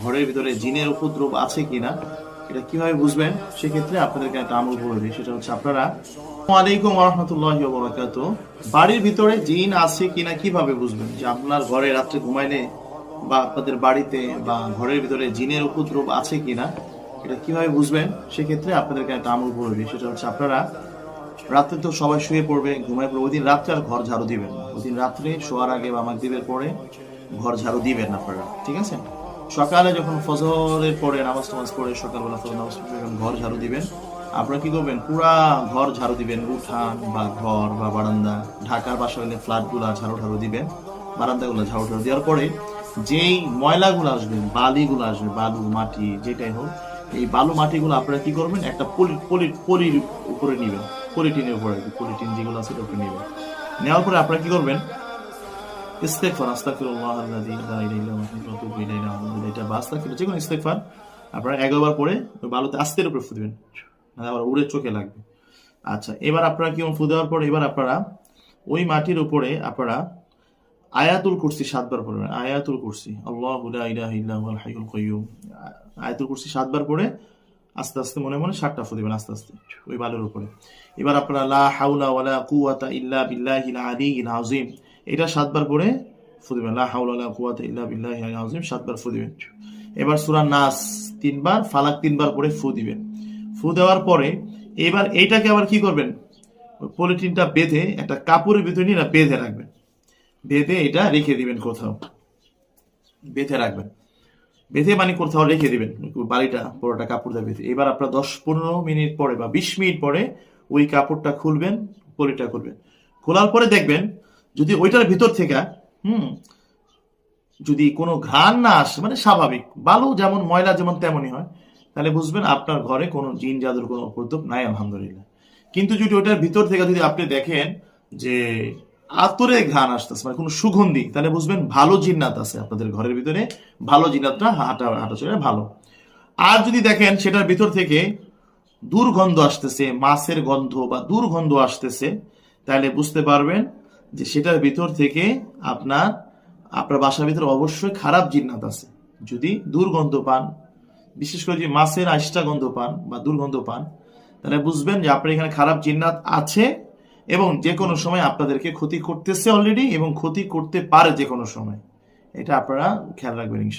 ঘরের ভিতরে জিনের উপদ্রব আছে কিনা এটা কিভাবে বুঝবেন, সেক্ষেত্রে আপনাদেরকে একটা আমল বলে দিই। সেটা হচ্ছে আপনারা, আসসালামু আলাইকুম ওয়া রাহমাতুল্লাহি ওয়া বারাকাতুহু, বাড়ির ভিতরে জিন আছে কিনা কিভাবে বুঝবেন? যে আপনার ঘরে রাত্রে ঘুমাইলে বা আপনাদের বাড়িতে বা ঘরের ভিতরে জিনের উপদ্রব আছে কিনা এটা কিভাবে বুঝবেন, সেক্ষেত্রে আপনাদেরকে একটা আমল বলে দিই। সেটা হচ্ছে আপনারা রাত্রে তো সবাই শুয়ে পড়বে, ঘুমায় পড়বে, ওই দিন রাত্রে আর ঘর ঝাড়ু দিবেন না। ওই দিন রাত্রে শোয়ার আগে বা মাগরিবের পরে ঘর ঝাড়ু দিবেন আপনারা, ঠিক আছে? সকালে যখন ফজরের পরে নামাজ টামাজ পড়ে সকালবেলা ফজর নামাজ পড়ে যখন ঘর ঝাড়ু দিবেন, আপনারা কি করবেন? পুরা ঘর ঝাড়ু দিবেন, উঠান বা ঘর বা বারান্দা, ঢাকার বাসা হলে ফ্ল্যাটগুলা ঝাড়ু দিবেন, বারান্দাগুলো ঝাড়ু দেওয়ার পরে যেই ময়লাগুলো আসবে, বালিগুলো আসবে, বালু মাটি যেটাই হোক, এই বালু মাটিগুলো আপনারা কি করবেন? একটা পলির উপরে নিবেন, পলিটিনের উপরে, পলিটিন যেগুলো আছে ওটা উপরে নেবেন। নেওয়ার পরে আপনারা কি করবেন? ইস্তেগফার, আস্তাগফিরুল্লাহ আল্লাযী লা ইলাহা ইল্লা হুয়া ওয়া আতুবু ইলাইহি, আলহামদুলিল্লাহ, এটা বা আস্তাগফিরুল্লাহ, যে কোনো ইস্তেগফার আপনারা 11 বার পরে ওই বালুতে আস্তের উপরে ফু দিবেন, আবার উড়ে চোখে লাগবে। আচ্ছা, এবার আপনারা কি ফু দেওয়ার পরে এবার আপনারা ওই মাটির উপরে আপনারা আয়াতুল কুরসি 7 বার পড়বেন। আয়াতুল কুরসি, আল্লাহু লা ইলাহা ইল্লা হুয়াল হাইয়ুল কাইয়্যুম, আয়াতুল কুরসি 7 বার পড়ে আস্তে আস্তে মনে মনে 7টা ফু দিবেন আস্তে আস্তে ওই বালুর উপরে। এবার আপনারা লা হাওলা ওয়ালা কুওয়াতা ইল্লা বিল্লাহিল আলিয়্যিল আযীম, এটা 7 বার পড়ে ফু দিবেন। লা হাওলা ওয়ালা কুওয়াতা ইল্লা বিল্লাহিল আযীম 7 বার ফু দিবেন। এবার সূরা নাস 3 বার, ফালাক 3 বার পড়ে ফু দিবেন। ফু দেওয়ার পরে এবার এইটাকে আবার কি করবেন? পলিথিনটা বেঁধে একটা কাপড়ের ভিতরে নিয়ে বেঁধে রাখবেন, বেঁধে এটা রেখে দিবেন কোথাও, বেঁধে রাখবেন, বেঁধে মানে কোথাও রেখে দিবেন বাড়িটা পুরোটা কাপড় দিয়ে বেঁধে। এবার আপনার 10-15 মিনিট পরে বা 20 মিনিট পরে ওই কাপড়টা খুলবেন, পলিটা খুলবেন। খোলার পরে দেখবেন যদি ওইটার ভিতর থেকে যদি কোনো ঘ্রাণ না আসে, মানে স্বাভাবিক বালু যেমন ময়লা যেমন তেমনই হয়, তাহলে বুঝবেন আপনার ঘরে কোনো জিন জাদুর কোনো উপদ্রব নাই, আলহামদুলিল্লাহ। কিন্তু যদি ওইটার ভিতর থেকে যদি আপনি দেখেন যে আতরে ঘ্রাণ আসতেছে, মানে কোনো সুগন্ধি, তাহলে বুঝবেন ভালো জিন্নাত আছে আপনাদের ঘরের ভিতরে, ভালো জিন্নাতটা হাঁটাচলা ভালো। আর যদি দেখেন সেটার ভিতর থেকে দুর্গন্ধ আসতেছে, মাছের গন্ধ বা দুর্গন্ধ আসতেছে, তাহলে বুঝতে পারবেন যে সেটার ভিতর থেকে আপনার আপনার বাসার ভিতরে অবশ্যই খারাপ জিন্নাত আছে। যদি দুর্গন্ধ পান, বিশেষ করে যদি মাছের আইসটা গন্ধ পান বা দুর্গন্ধ পান, তাহলে বুঝবেন যে আপনার এখানে খারাপ জিন্নাত আছে এবং যে কোনো সময় আপনাদেরকে ক্ষতি করতেছে অলরেডি এবং ক্ষতি করতে পারে যে কোনো সময়। এটা আপনারা খেয়াল রাখবেন ইনশাআল্লাহ।